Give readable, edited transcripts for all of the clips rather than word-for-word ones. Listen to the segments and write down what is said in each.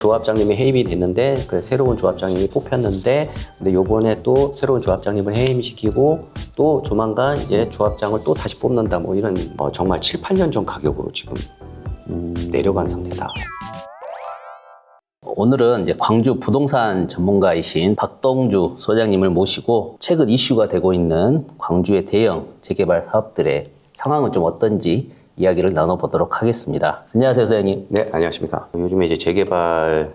조합장님이 해임이 됐는데 새로운 조합장님이 뽑혔는데 근데 요번에 또 새로운 조합장님을 해임시키고 또 조만간 이제 조합장을 또 다시 뽑는다 뭐 이런 정말 7, 8년 전 가격으로 지금 내려간 상태다. 오늘은 이제 광주 부동산 전문가이신 박동주 소장님을 모시고 최근 이슈가 되고 있는 광주의 대형 재개발 사업들의 상황은 좀 어떤지 이야기를 나눠보도록 하겠습니다. 안녕하세요, 소장님. 네, 안녕하십니까. 요즘에 이제 재개발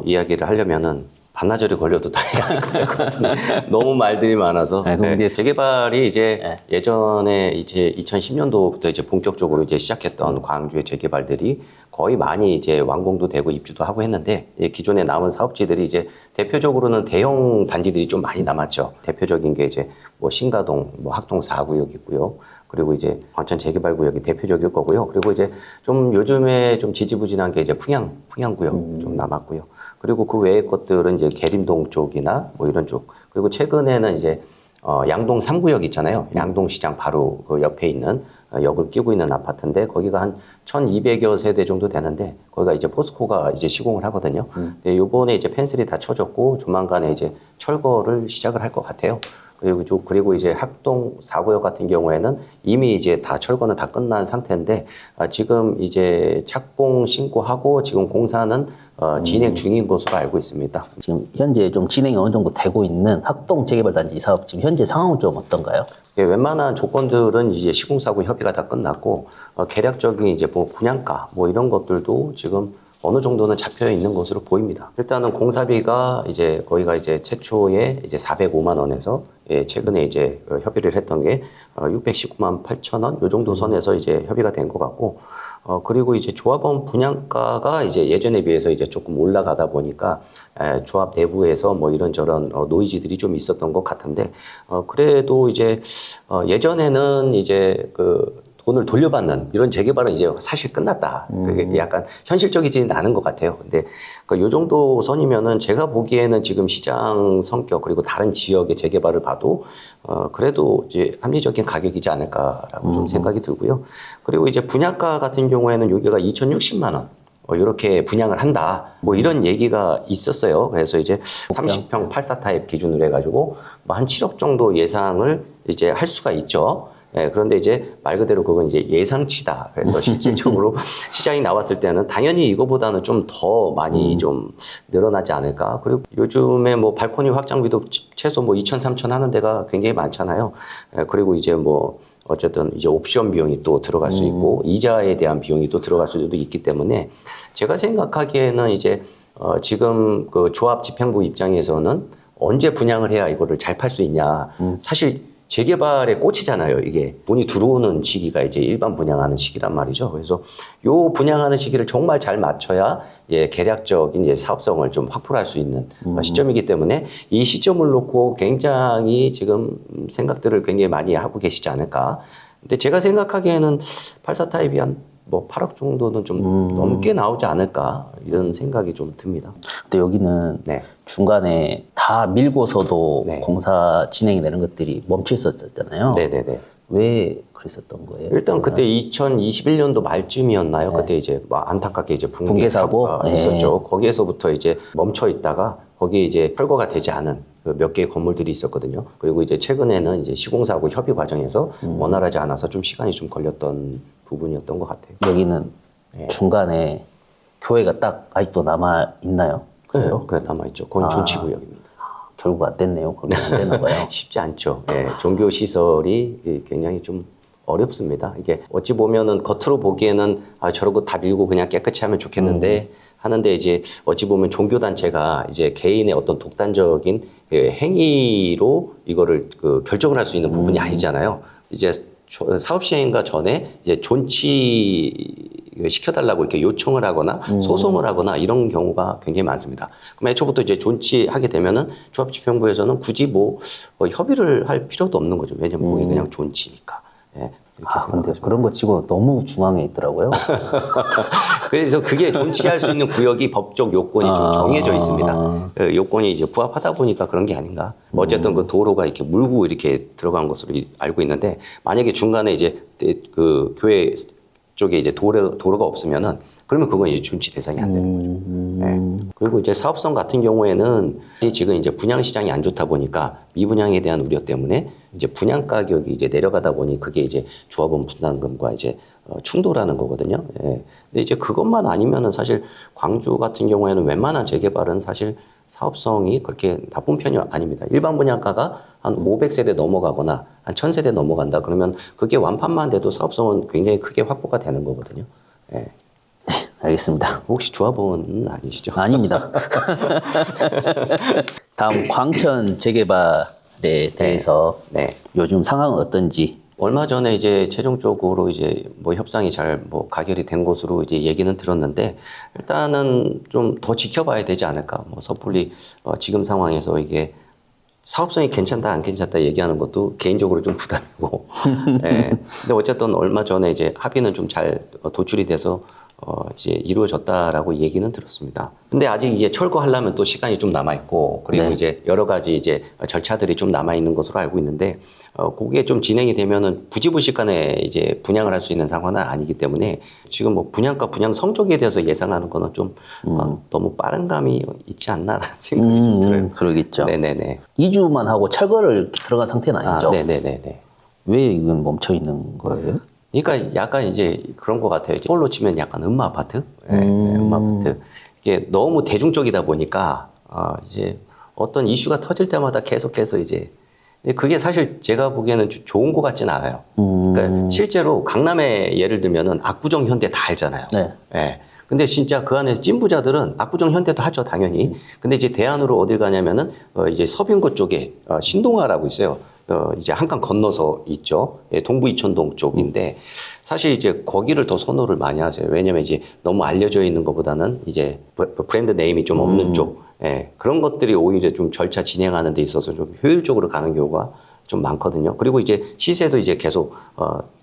이야기를 하려면은 반나절이 걸려도 다 해야 할 것 같은데 너무 말들이 많아서. 네, 그럼 이제 재개발이 이제 예전에 이제 2010년도부터 이제 본격적으로 이제 시작했던 광주의 재개발들이 거의 많이 이제 완공도 되고 입주도 하고 했는데 기존에 남은 사업지들이 이제 대표적으로는 대형 단지들이 좀 많이 남았죠. 대표적인 게 이제 뭐 신가동, 뭐 학동 4구역 있고요. 그리고 이제 광천 재개발구역이 대표적일 거고요. 그리고 이제 좀 요즘에 좀 지지부진한 게 이제 풍양구역 좀 남았고요. 그리고 그 외의 것들은 이제 계림동 쪽이나 뭐 이런 쪽. 그리고 최근에는 이제 양동 3구역 있잖아요. 양동시장 바로 그 옆에 있는 역을 끼고 있는 아파트인데 거기가 한 1200여 세대 정도 되는데 거기가 이제 포스코가 이제 시공을 하거든요. 근데 요번에 이제 펜슬이 다 쳐졌고 조만간에 이제 철거를 시작을 할 것 같아요. 그리고 이제 학동 4구역 같은 경우에는 이미 이제 다 철거는 다 끝난 상태인데 지금 이제 착공 신고하고 지금 공사는 진행 중인 것으로 알고 있습니다. 지금 현재 좀 진행이 어느 정도 되고 있는 학동 재개발단지 사업 지금 현재 상황은 좀 어떤가요? 웬만한 조건들은 이제 시공사고 협의가 다 끝났고 계략적인 이제 뭐 분양가 뭐 이런 것들도 지금 어느 정도는 잡혀 있는 것으로 보입니다. 일단은 공사비가 이제 거기가 이제 최초에 이제 405만 원에서 최근에 이제 협의를 했던 게 619만 8천 원 요 정도 선에서 이제 협의가 된 것 같고 그리고 이제 조합원 분양가가 이제 예전에 비해서 이제 조금 올라가다 보니까 조합 내부에서 뭐 이런저런 노이즈들이 좀 있었던 것 같은데 그래도 이제 예전에는 이제 그 돈을 돌려받는 이런 재개발은 이제 사실 끝났다. 그게 약간 현실적이지는 않은 것 같아요. 근데 요 정도 선이면은 제가 보기에는 지금 시장 성격 그리고 다른 지역의 재개발을 봐도 그래도 이제 합리적인 가격이지 않을까라고 좀 생각이 들고요. 그리고 이제 분양가 같은 경우에는 여기가 2,060만 원. 이렇게 분양을 한다. 뭐 이런 얘기가 있었어요. 그래서 이제 30평 84 타입 기준으로 해가지고 뭐 한 7억 정도 예상을 이제 할 수가 있죠. 네, 그런데 이제 말 그대로 그건 이제 예상치다. 그래서 실질적으로 시장이 나왔을 때는 당연히 이거보다는 좀 더 많이 좀 늘어나지 않을까. 그리고 요즘에 뭐 발코니 확장비도 최소 뭐 2천, 3천 하는 데가 굉장히 많잖아요. 그리고 이제 뭐 어쨌든 이제 옵션 비용이 또 들어갈 수 있고 이자에 대한 비용이 또 들어갈 수도 있기 때문에 제가 생각하기에는 이제 지금 그 조합 집행부 입장에서는 언제 분양을 해야 이거를 잘 팔 수 있냐. 사실 재개발의 꽃이잖아요. 이게 돈이 들어오는 시기가 이제 일반 분양하는 시기란 말이죠. 그래서 요 분양하는 시기를 정말 잘 맞춰야 계략적인 이제 사업성을 좀 확보할 수 있는 시점이기 때문에 이 시점을 놓고 굉장히 지금 생각들을 굉장히 많이 하고 계시지 않을까. 근데 제가 생각하기에는 84 타입이 한 뭐 8억 정도는 좀 넘게 나오지 않을까 이런 생각이 좀 듭니다. 근데 여기는 네. 중간에 다 밀고서도 네. 공사 진행이 되는 것들이 멈춰 있었잖아요. 네네네. 왜 그랬었던 거예요? 일단 그때 2021년도 말쯤이었나요? 네. 그때 이제 뭐 안타깝게 이제 붕괴 사고가 있었죠. 거기에서부터 이제 멈춰 있다가 거기에 이제 철거가 되지 않은 그 몇 개의 건물들이 있었거든요. 그리고 이제 최근에는 이제 시공사하고 협의 과정에서 원활하지 않아서 좀 시간이 좀 걸렸던 부분이었던 것 같아요. 여기는 중간에 교회가 딱 아직도 남아 있나요? 그래요? 그래 남아있죠. 그건 존치구역입니다. 결국 안 됐네요. 거기 안 되나 봐요. 쉽지 않죠. 종교 시설이 굉장히 좀 어렵습니다. 이게 어찌 보면은 겉으로 보기에는 저런 거 다 밀고 그냥 깨끗이 하면 좋겠는데 하는데 이제 어찌 보면 종교 단체가 이제 개인의 어떤 독단적인 행위로 이거를 그 결정을 할 수 있는 부분이 아니잖아요. 이제 사업 시행과 전에 이제 존치 시켜달라고 이렇게 요청을 하거나 소송을 하거나 이런 경우가 굉장히 많습니다. 그럼 애초부터 이제 존치하게 되면은 조합집행부에서는 굳이 뭐 협의를 할 필요도 없는 거죠. 왜냐면 그게 그냥 존치니까. 근데 그런 거 치고 너무 중앙에 있더라고요. 그래서 그게 존치할 수 있는 구역이 법적 요건이 좀 정해져 있습니다. 그 요건이 이제 부합하다 보니까 그런 게 아닌가. 어쨌든 그 도로가 이렇게 물고 이렇게 들어간 것으로 알고 있는데 만약에 중간에 이제 그 교회 쪽에 이제 도로가 없으면은 그러면 그건 이제 준치 대상이 안 되는 거죠. 예. 그리고 이제 사업성 같은 경우에는 지금 이제 분양 시장이 안 좋다 보니까 미분양에 대한 우려 때문에 이제 분양 가격이 이제 내려가다 보니 그게 이제 조합원 분담금과 이제 충돌하는 거거든요. 예. 근데 이제 그것만 아니면은 사실 광주 같은 경우에는 웬만한 재개발은 사실 사업성이 그렇게 나쁜 편이 아닙니다. 일반 분양가가 한 500세대 넘어가거나 한 1000세대 넘어간다 그러면 그게 완판만 돼도 사업성은 굉장히 크게 확보가 되는 거거든요. 예. 알겠습니다. 혹시 조합원은 아니시죠? 아닙니다. 다음 광천 재개발에 대해서 네. 요즘 상황은 어떤지. 얼마 전에 이제 최종적으로 이제 뭐 협상이 잘 뭐 가결이 된 것으로 이제 얘기는 들었는데 일단은 좀 더 지켜봐야 되지 않을까. 뭐 섣불리 지금 상황에서 이게 사업성이 괜찮다 안 괜찮다 얘기하는 것도 개인적으로 좀 부담이고. 예. 근데 어쨌든 얼마 전에 이제 합의는 좀 잘 도출이 돼서 이제 이루어졌다라고 얘기는 들었습니다. 근데 아직 이게 철거하려면 또 시간이 좀 남아 있고 그리고 네. 이제 여러 가지 이제 절차들이 좀 남아 있는 것으로 알고 있는데 그게 좀 진행이 되면은 부지불식간에 이제 분양을 할 수 있는 상황은 아니기 때문에 지금 뭐 분양가 분양 성적에 대해서 예상하는 거는 좀 너무 빠른 감이 있지 않나라는 생각이 좀 들어요. 그러겠죠. 네네네. 2주만 하고 철거를 들어간 상태는 아니죠. 네네네네. 왜 이건 멈춰 있는 거예요? 그러니까 약간 이제 그런 것 같아요. 서울로 치면 약간 음마 아파트, 음마 아파트. 이게 너무 대중적이다 보니까 이제 어떤 이슈가 터질 때마다 계속해서 이제 그게 사실 제가 보기에는 좋은 것 같지는 않아요. 그러니까 실제로 강남에 예를 들면은 압구정 현대 다 알잖아요. 네. 예. 근데 진짜 그 안에 찐부자들은 압구정 현대도 하죠, 당연히. 근데 이제 대안으로 어딜 가냐면은 이제 서빙고 쪽에 신동아라고 있어요. 이제 한강 건너서 있죠. 예, 동부 이촌동 쪽인데 사실 이제 거기를 더 선호를 많이 하세요. 왜냐면 이제 너무 알려져 있는 것보다는 이제 브랜드 네임이 좀 없는 쪽. 예, 그런 것들이 오히려 좀 절차 진행하는 데 있어서 좀 효율적으로 가는 경우가 좀 많거든요. 그리고 이제 시세도 이제 계속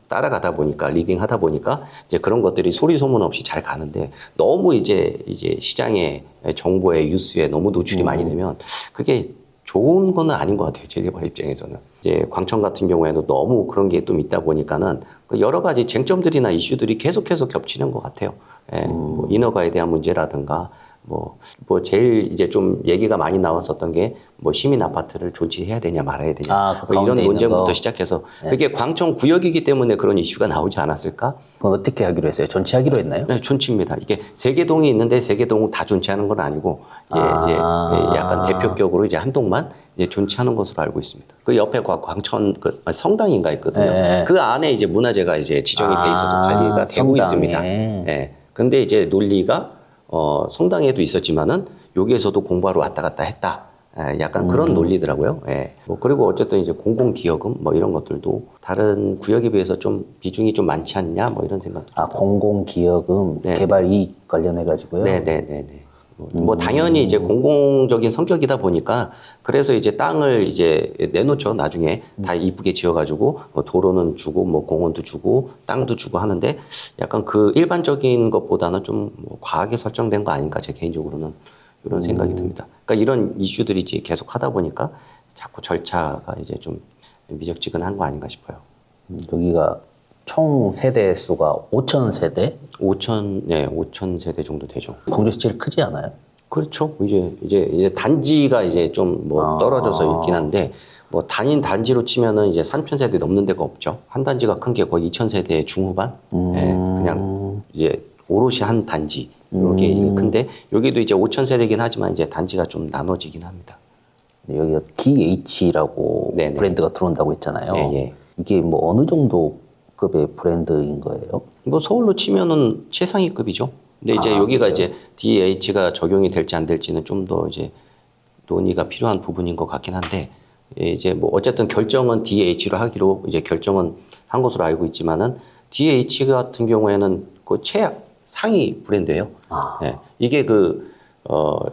따라가다 보니까 리빙 하다 보니까 이제 그런 것들이 소리 소문 없이 잘 가는데 너무 이제 시장의 정보에 뉴스에 너무 노출이 많이 되면 그게 좋은 거는 아닌 것 같아요. 재개발 입장에서는. 이제 광천 같은 경우에도 너무 그런 게 좀 있다 보니까는 그 여러 가지 쟁점들이나 이슈들이 계속해서 겹치는 것 같아요. 예, 뭐 인허가에 대한 문제라든가 뭐 제일 이제 좀 얘기가 많이 나왔었던 게 뭐 시민 아파트를 존치해야 되냐 말아야 되냐 그 뭐 이런 가운데 논쟁부터 있는 거. 시작해서 그게 광천 구역이기 때문에 그런 이슈가 나오지 않았을까? 그건 어떻게 하기로 했어요? 전치하기로 했나요? 네, 존치입니다. 이게 세 개 동이 있는데 세 개 동을 다 존치하는 건 아니고 이제 약간 대표격으로 이제 한 동만 이제 존치하는 것으로 알고 있습니다. 그 옆에 광천 그 성당인가 있거든요. 네. 그 안에 이제 문화재가 이제 지정이 돼 있어서 관리가 되고 성당에. 있습니다. 예. 근데 이제 논리가 성당에도 있었지만은 여기에서도 공부하러 왔다 갔다 했다. 예, 약간 그런 논리더라고요. 예. 뭐 그리고 어쨌든 이제 공공기여금 뭐 이런 것들도 다른 구역에 비해서 좀 비중이 좀 많지 않냐 뭐 이런 생각도. 공공기여금 네. 개발 이익 관련해 가지고요. 네네네네. 뭐 당연히 이제 공공적인 성격이다 보니까 그래서 이제 땅을 이제 내놓죠. 나중에 다 이쁘게 지어가지고 뭐 도로는 주고 뭐 공원도 주고 땅도 주고 하는데 약간 그 일반적인 것보다는 좀뭐 과하게 설정된 거 아닌가 제 개인적으로는 이런 생각이 듭니다. 그러니까 이런 이슈들이 이제 계속 하다 보니까 자꾸 절차가 이제 좀 미적지근한 거 아닌가 싶어요. 여기가 총 세대 수가 5천 세대? 5천 세대 정도 되죠. 광주에서 제일 크지 않아요? 그렇죠. 이제 단지가 이제 좀 뭐 떨어져서 있긴 한데 뭐 단지로 치면은 이제 3천 세대 넘는 데가 없죠. 한 단지가 큰 게 거의 2천 세대 중후반. 예, 그냥 이제 오롯이 한 단지 이게 큰데 여기도 이제 5천 세대긴 하지만 이제 단지가 좀 나눠지긴 합니다. 여기가 DH라고 네네. 브랜드가 들어온다고 했잖아요. 예, 예. 이게 뭐 어느 정도 급의 브랜드인 거예요? 뭐 서울로 치면은 최상위급이죠. 근데 이제 여기가 이제 DH가 적용이 될지 안 될지는 좀 더 이제 논의가 필요한 부분인 것 같긴 한데 이제 뭐 어쨌든 결정은 DH로 하기로 이제 결정은 한 것으로 알고 있지만은 DH 같은 경우에는 그 최상위 브랜드예요. 예. 이게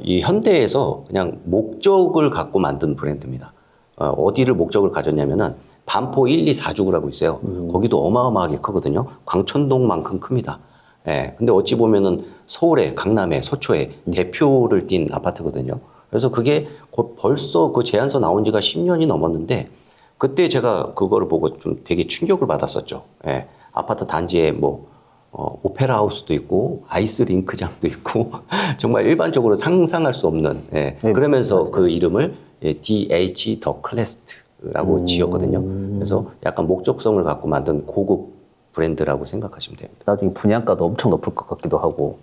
이 현대에서 그냥 목적을 갖고 만든 브랜드입니다. 어디를 목적을 가졌냐면은 반포 1, 2, 4주구라고 있어요. 거기도 어마어마하게 크거든요. 광천동만큼 큽니다. 예. 근데 어찌 보면은 서울에, 강남에, 서초에 대표를 띈 아파트거든요. 그래서 그게 벌써 그 제안서 나온 지가 10년이 넘었는데 그때 제가 그거를 보고 좀 되게 충격을 받았었죠. 예. 아파트 단지에 뭐 오페라 하우스도 있고 아이스 링크장도 있고 정말 일반적으로 상상할 수 없는 예. 네, 그러면서 맞아요. 그 이름을 DH 더 클래스트라고 지었거든요. 그래서 약간 목적성을 갖고 만든 고급 브랜드라고 생각하시면 됩니다. 나중에 분양가도 엄청 높을 것 같기도 하고.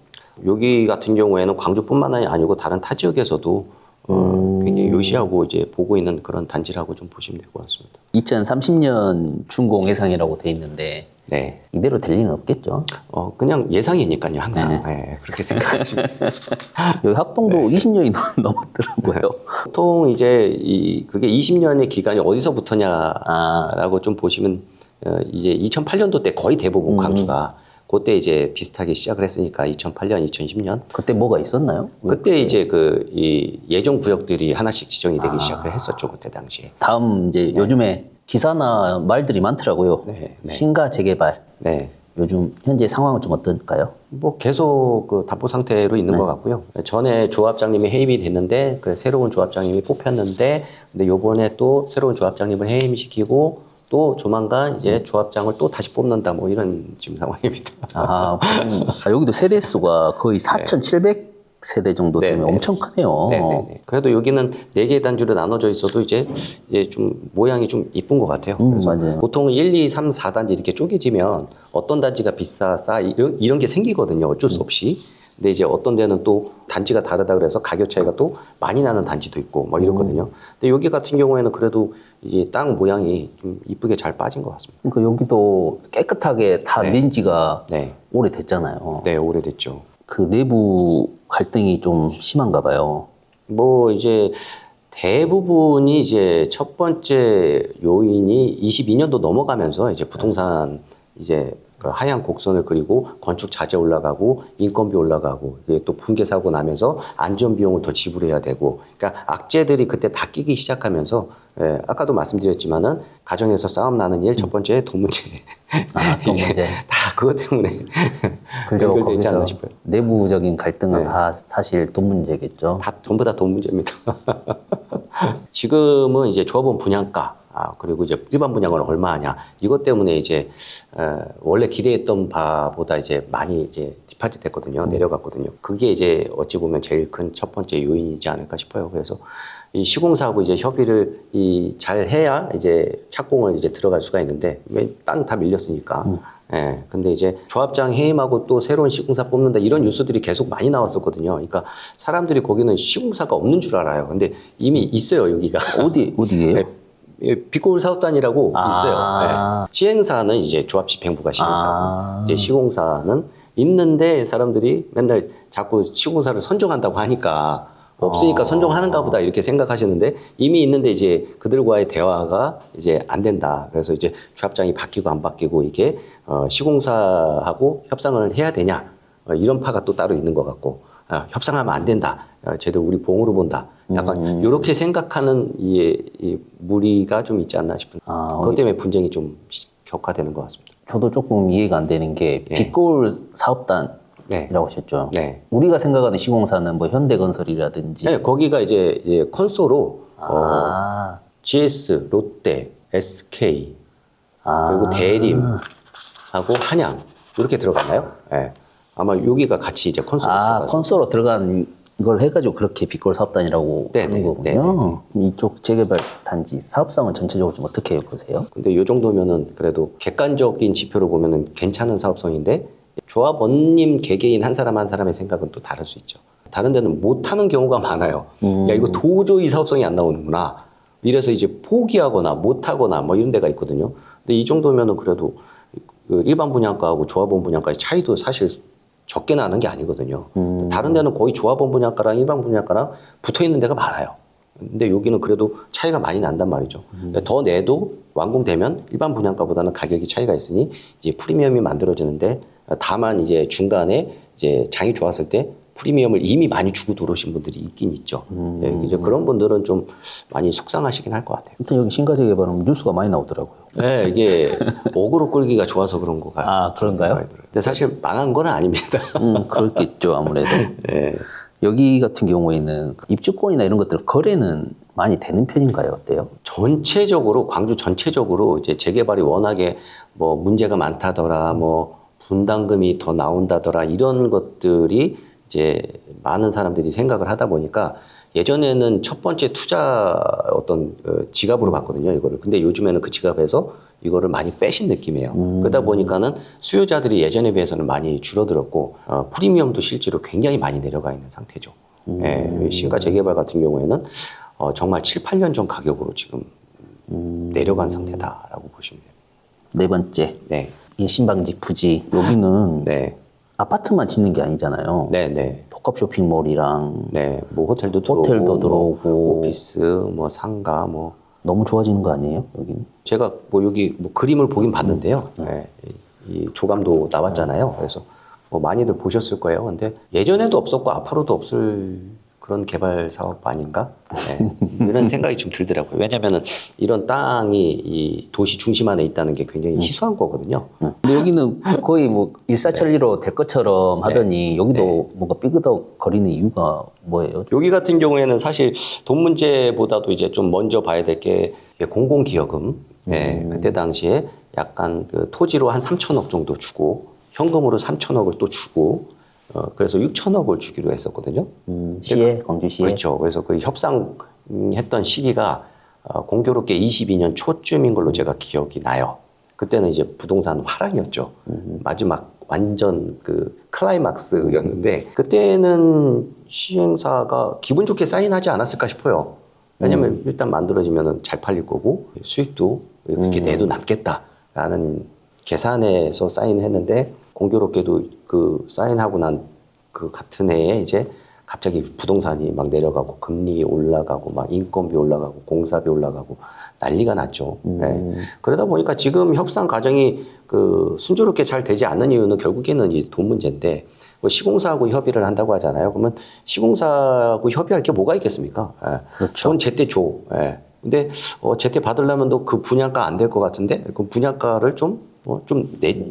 여기 같은 경우에는 광주뿐만 아니고 다른 타 지역에서도 굉장히 요시하고 이제 보고 있는 그런 단지라고 좀 보시면 될 것 같습니다. 2030년 준공 예상이라고 돼 있는데 네. 이대로 될 리는 없겠죠. 그냥 예상이니까요, 항상. 네, 그렇게 생각하시면. 여기 학동도 20년이 넘었더라고요. 보통 이제 그게 20년의 기간이 어디서부터냐라고 아, 좀 보시면 이제 2008년도 때 거의 대부분 광주가 그때 이제 비슷하게 시작을 했으니까 2008년, 2010년 그때 뭐가 있었나요? 그때 이제 이 예정 구역들이 하나씩 지정이 되기 시작을 했었죠, 그때 당시에. 다음 이제 요즘에 기사나 말들이 많더라고요. 네, 네. 신가 재개발. 네. 요즘 현재 상황은 좀 어떨까요? 뭐 계속 그 답보 상태로 있는 것 같고요. 전에 조합장님이 해임이 됐는데 그 새로운 조합장님이 뽑혔는데 근데 요번에 또 새로운 조합장님을 해임시키고 또 조만간 이제 조합장을 또 다시 뽑는다 뭐 이런 지금 상황입니다. 여기도 세대 수가 거의 4,700세대 정도 되면 네네. 엄청 크네요. 네네네. 그래도 여기는 4개 단지로 나눠져 있어도 이제 좀 모양이 좀 이쁜 것 같아요. 그래서 맞아요. 보통 1, 2, 3, 4단지 이렇게 쪼개지면 어떤 단지가 비싸, 싸 이런 게 생기거든요. 어쩔 수 없이. 근데 이제 어떤 데는 또 단지가 다르다 그래서 가격 차이가 또 많이 나는 단지도 있고 막 이렇거든요. 근데 여기 같은 경우에는 그래도 이제 땅 모양이 좀 이쁘게 잘 빠진 것 같습니다. 그러니까 여기도 깨끗하게 다 네. 밀린 지가 네. 오래됐잖아요. 네, 오래됐죠. 그 내부 갈등이 좀 심한가 봐요. 뭐 이제 대부분이 이제 첫 번째 요인이 22년도 넘어가면서 이제 부동산 이제 그 하향 곡선을 그리고 건축 자재 올라가고 인건비 올라가고 이게 또 붕괴 사고 나면서 안전 비용을 더 지불해야 되고 그러니까 악재들이 그때 다 끼기 시작하면서 아까도 말씀드렸지만은 가정에서 싸움 나는 일 첫 번째 돈 문제 또 문제. 다 그것 때문에 그리고 연결되지 않나 거기서 싶어요. 내부적인 갈등은 네. 다 사실 돈 문제겠죠. 다 전부 다 돈 문제입니다. 지금은 이제 조합원 분양가 그리고 이제 일반 분양은 얼마 하냐 이것 때문에 이제 원래 기대했던 바보다 이제 많이 이제 디파짓 됐거든요. 내려갔거든요. 그게 이제 어찌 보면 제일 큰 첫 번째 요인이지 않을까 싶어요. 그래서 이 시공사하고 이제 협의를 잘 해야 이제 착공을 이제 들어갈 수가 있는데 왜 땅 다 밀렸으니까. 예. 근데 이제 조합장 해임하고 또 새로운 시공사 뽑는다 이런 뉴스들이 계속 많이 나왔었거든요. 그러니까 사람들이 거기는 시공사가 없는 줄 알아요. 근데 이미 있어요, 여기가. 어디예요? 네. 빛고울 사업단이라고 있어요. 네. 시행사는 이제 조합집행부가 시행사고 이제 시공사는 있는데 사람들이 맨날 자꾸 시공사를 선정한다고 하니까 없으니까 선정하는가 보다 이렇게 생각하시는데 이미 있는데 이제 그들과의 대화가 이제 안 된다. 그래서 이제 조합장이 바뀌고 안 바뀌고 이게 시공사하고 협상을 해야 되냐 이런 파가 또 따로 있는 것 같고 협상하면 안 된다. 쟤들 우리 봉으로 본다. 약간 이렇게 생각하는 이 무리가 좀 있지 않나 싶은. 그것 때문에 분쟁이 좀 격화되는 것 같습니다. 저도 조금 이해가 안 되는 게 빛고울 사업단이라고 네. 하셨죠. 네. 우리가 생각하는 시공사는 뭐 현대건설이라든지 네, 거기가 이제 콘소로 GS, 롯데, SK 그리고 대림하고 한양 이렇게 들어갔나요? 네. 아마 여기가 같이 이제 콘소로 들어가서. 콘소로 들어간 걸 해가지고 그렇게 빛고울 사업단이라고 네, 하는 네, 거군요. 네, 네, 이쪽 재개발 단지 사업상은 전체적으로 좀 어떻게 보세요? 근데 이 정도면은 그래도 객관적인 지표로 보면은 괜찮은 사업성인데 조합원님 개개인 한 사람 한 사람의 생각은 또 다를 수 있죠. 다른 데는 못하는 경우가 많아요. 야, 이거 도저히 사업성이 안 나오는구나. 이래서 이제 포기하거나 못하거나 뭐 이런 데가 있거든요. 근데 이 정도면은 그래도 그 일반 분양가하고 조합원 분양가의 차이도 사실 적게 나는 게 아니거든요. 다른 데는 거의 조합원 분양가랑 일반 분양가랑 붙어 있는 데가 많아요. 근데 여기는 그래도 차이가 많이 난단 말이죠. 더 내도 완공되면 일반 분양가보다는 가격이 차이가 있으니 이제 프리미엄이 만들어지는데 다만 이제 중간에 이제 장이 좋았을 때 프리미엄을 이미 많이 주고 들어오신 분들이 있긴 있죠. 네, 이제 그런 분들은 좀 많이 속상하시긴 할 것 같아요. 아무튼 여기 신가재 개발은 뉴스가 많이 나오더라고요. 네, 이게 어그로 끌기가 좋아서 그런 거 같아요. 그런가요? 근데 사실 망한 건 아닙니다. 그렇겠죠, 아무래도. 네. 여기 같은 경우에는 입주권이나 이런 것들 거래는 많이 되는 편인가요? 어때요? 전체적으로 광주 전체적으로 이제 재개발이 워낙에 뭐 문제가 많다더라, 뭐 분담금이 더 나온다더라 이런 것들이 이제 많은 사람들이 생각을 하다 보니까 예전에는 첫 번째 투자 어떤 지갑으로 봤거든요, 이거를. 근데 요즘에는 그 지갑에서 이거를 많이 빼신 느낌이에요. 그러다 보니까는 수요자들이 예전에 비해서는 많이 줄어들었고, 프리미엄도 실제로 굉장히 많이 내려가 있는 상태죠. 예, 신가 재개발 같은 경우에는 정말 7, 8년 전 가격으로 지금 내려간 상태다라고 보시면 돼요. 네 번째, 네. 이 신방지 부지 여기는 네. 아파트만 짓는 게 아니잖아요. 네, 네. 복합 쇼핑몰이랑 네. 뭐 호텔도 호텔도 들어오고, 들어오고. 뭐 오피스, 뭐 상가, 뭐 너무 좋아지는 거 아니에요? 여기는? 제가 뭐 여기 뭐 그림을 보긴 봤는데요. 네, 이 조감도 나왔잖아요. 그래서 뭐 많이들 보셨을 거예요. 근데 예전에도 없었고 앞으로도 없을 그런 개발 사업 아닌가? 네, 이런 생각이 좀 들더라고요. 왜냐면은 이런 땅이 이 도시 중심 안에 있다는 게 굉장히 희소한 거거든요. 근데 여기는 거의 뭐 일사천리로 될 것처럼 하더니 여기도 뭔가 삐그덕 거리는 이유가 뭐예요? 여기 같은 경우에는 사실 돈 문제보다도 이제 좀 먼저 봐야 될 게 공공기여금. 예, 그때 당시에 약간 그 토지로 한 3천억 정도 주고 현금으로 3천억을 또 주고 그래서 6천억을 주기로 했었거든요. 시에, 광주시에. 그렇죠. 그래서 그 협상했던 시기가 공교롭게 22년 초쯤인 걸로 제가 기억이 나요. 그때는 이제 부동산 화랑이었죠. 마지막 완전 그 클라이막스였는데 그때는 시행사가 기분 좋게 사인하지 않았을까 싶어요. 왜냐면 일단 만들어지면 잘 팔릴 거고 수익도 그렇게 내도 남겠다라는 계산에서 사인했는데 공교롭게도 그 사인하고 난 그 같은 해에 이제 갑자기 부동산이 막 내려가고 금리 올라가고 막 인건비 올라가고 공사비 올라가고 난리가 났죠. 네. 그러다 보니까 지금 협상 과정이 그 순조롭게 잘 되지 않는 이유는 결국에는 이 돈 문제인데 뭐 시공사하고 협의를 한다고 하잖아요. 그러면 시공사하고 협의할 게 뭐가 있겠습니까? 예. 그렇죠. 돈 제때 줘. 예. 근데 제때 받으려면 또 그 분양가 안 될 것 같은데 그 분양가를 좀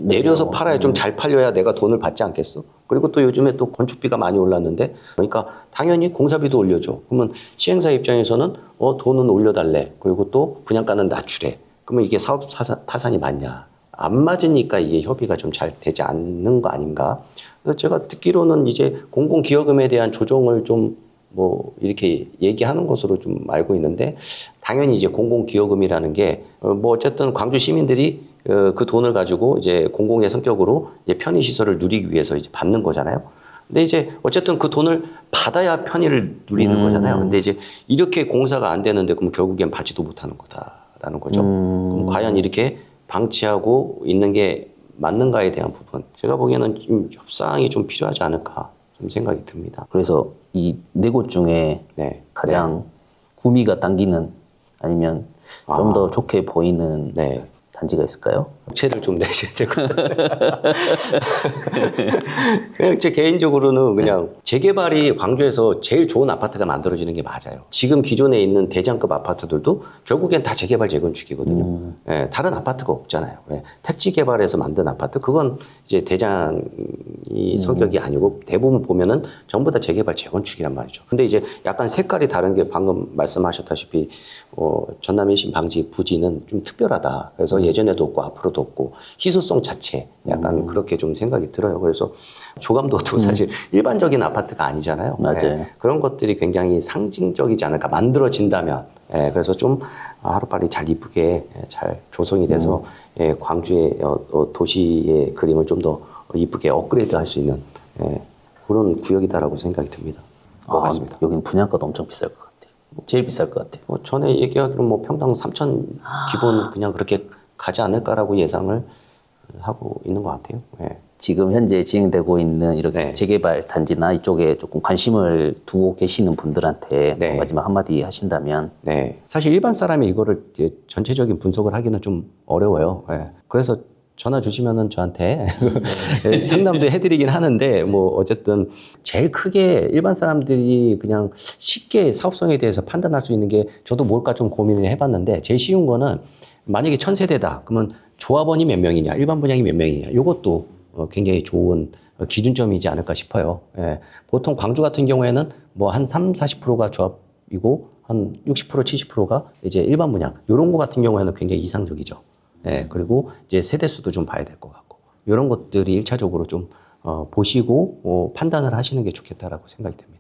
내려서 팔아야 좀 잘 팔려야 내가 돈을 받지 않겠어? 그리고 또 요즘에 또 건축비가 많이 올랐는데 그러니까 당연히 공사비도 올려줘. 그러면 시행사 입장에서는 돈은 올려달래. 그리고 또 분양가는 낮추래. 그러면 이게 사업 타산이 맞냐? 안 맞으니까 이게 협의가 좀 잘 되지 않는 거 아닌가? 그래서 제가 듣기로는 이제 공공기여금에 대한 조정을 좀 뭐 이렇게 얘기하는 것으로 좀 알고 있는데 당연히 이제 공공기여금이라는 게 뭐 어쨌든 광주 시민들이 그 돈을 가지고 이제 공공의 성격으로 이제 편의시설을 누리기 위해서 이제 받는 거잖아요. 근데 이제 어쨌든 그 돈을 받아야 편의를 누리는 거잖아요. 근데 이제 이렇게 공사가 안 되는데 그럼 결국엔 받지도 못하는 거다라는 거죠. 그럼 과연 이렇게 방치하고 있는 게 맞는가에 대한 부분 제가 보기에는 좀 협상이 좀 필요하지 않을까 좀 생각이 듭니다. 그래서 이 네 곳 중에 네. 가장 구미가 당기는 아니면 좀 더 좋게 보이는 네. 단지가 있을까요? 업체를 좀 내셔야 될 것 같아요. 그냥 제 개인적으로는 그냥 재개발이 광주에서 제일 좋은 아파트가 만들어지는 게 맞아요. 지금 기존에 있는 대장급 아파트들도 결국엔 다 재개발 재건축이거든요. 예, 다른 아파트가 없잖아요. 예, 택지 개발해서 만든 아파트 그건 이제 대장이 성격이 아니고 대부분 보면은 전부 다 재개발 재건축이란 말이죠. 근데 이제 약간 색깔이 다른 게 방금 말씀하셨다시피 전남 1심 방지 부지는 좀 특별하다. 그래서 예전에도 없고 앞으로도 없고 희소성 자체 약간 그렇게 좀 생각이 들어요. 그래서 조감도도 사실 일반적인 아파트가 아니잖아요. 맞아요. 예, 그런 것들이 굉장히 상징적이지 않을까 만들어진다면 예, 그래서 좀 하루빨리 잘 이쁘게 잘 조성이 돼서 예, 광주의 도시의 그림을 좀 더 이쁘게 업그레이드 할 수 있는 예, 그런 구역이다라고 생각이 듭니다. 것 같습니다. 여긴 분양가도 엄청 비쌀 것 같아요. 제일 비쌀 것 같아요. 전에 얘기하기로는 뭐 평당 3천 기본 그냥 그렇게 가지 않을까라고 예상을 하고 있는 것 같아요. 예. 지금 현재 진행되고 있는 이렇게 네. 재개발 단지나 이쪽에 조금 관심을 두고 계시는 분들한테 네. 마지막 한마디 하신다면 네. 사실 일반 사람이 이거를 이제 전체적인 분석을 하기는 좀 어려워요. 예. 그래서 전화 주시면은 저한테 상담도 해드리긴 하는데 뭐 어쨌든 제일 크게 일반 사람들이 그냥 쉽게 사업성에 대해서 판단할 수 있는 게 저도 뭘까 좀 고민을 해봤는데 제일 쉬운 거는 만약에 1000세대다 그러면 조합원이 몇 명이냐 일반 분양이 몇 명이냐 이것도 굉장히 좋은 기준점이지 않을까 싶어요. 예. 보통 광주 같은 경우에는 뭐 한 30-40%가 조합이고 한 60% 70%가 이제 일반 분양 이런 거 같은 경우에는 굉장히 이상적이죠. 예, 그리고 이제 세대 수도 좀 봐야 될 것 같고. 이런 것들이 1차적으로 좀 보시고 판단을 하시는 게 좋겠다라고 생각이 듭니다.